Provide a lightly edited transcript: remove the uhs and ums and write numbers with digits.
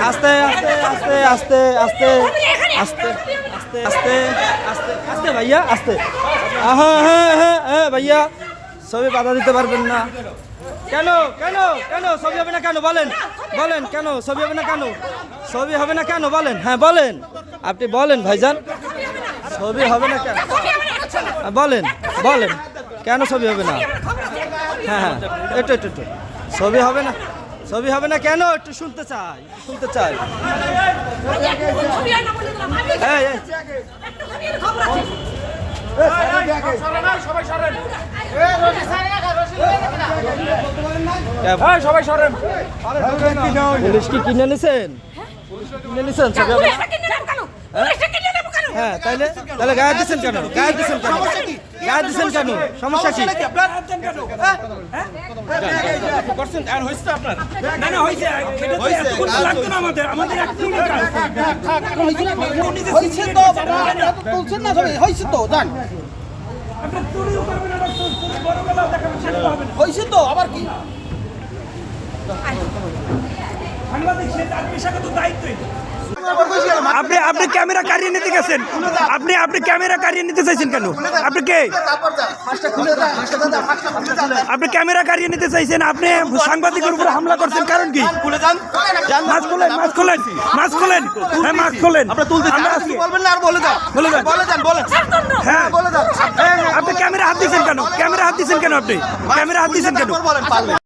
আস্তে আস্তে আস্তে আস্তে আস্তে আস্তে আস্তে আস্তে আস্তে আস্তে ভাইয়া আস্তে। হ্যাঁ হ্যাঁ হ্যাঁ হ্যাঁ ভাইয়া, ছবি বাধা দিতে পারবেন না কেন? কেন কেন ছবি হবে না কেন বলেন? বলেন কেন ছবি হবে না কেন? ছবি হবে না কেন বলেন? হ্যাঁ বলেন, আপনি বলেন ভাইজান, ছবি হবে না কেন বলেন? বলেন কেন ছবি হবে না? হ্যাঁ হ্যাঁ একটু একটু একটু, ছবি হবে না, ছবি হবে না কেন? একটু শুনতে চাই, শুনতে চাই। এই, এই। সবাই সরেন। পুলিশ কি কিনে নিছেন? কিনে নিছেন ছবি হবে না? হ্যাঁ তাইলে তাহলে গায়ে দিচ্ছেন কেন? গায়ে দিচ্ছেন কেন? গায়ে দিচ্ছেন কেন? সমস্যা কি? করছেন আর হইছে আপনার? না না হইছে, হইছে লাগতো না আমাদের, আমাদের একদম হইছে তো বাবা, তুলছেন না সবাই, হইছে তো জান আপনারা চুরিও করবেন, আবার বড় গলা দেখাবেন, সেটা হবে না। হইছে তো আবার কি? বাংলাদেশ তার পেশাগত দায়িত্বই। আপনি আপনি ক্যামেরা কারিয়ে নিতে গেছেন, আপনি আপনি ক্যামেরা কারিয়ে নিতে চাইছেন কেন? আপনি কে? আপনি ক্যামেরা কারিয়ে নিতে চাইছেন, আপনি সাংবাদিকের উপরে হামলা করছেন, কারণ কি? মাস্ক খোলেন, মাস্ক খোলেন, মাস্ক খোলেন, হ্যাঁ মাস্ক খোলেন। হ্যাঁ আপনি ক্যামেরা হাত দিয়েছেন কেন? ক্যামেরা হাত দিয়েছেন কেন? আপনি ক্যামেরা হাত দিয়েছেন কেন?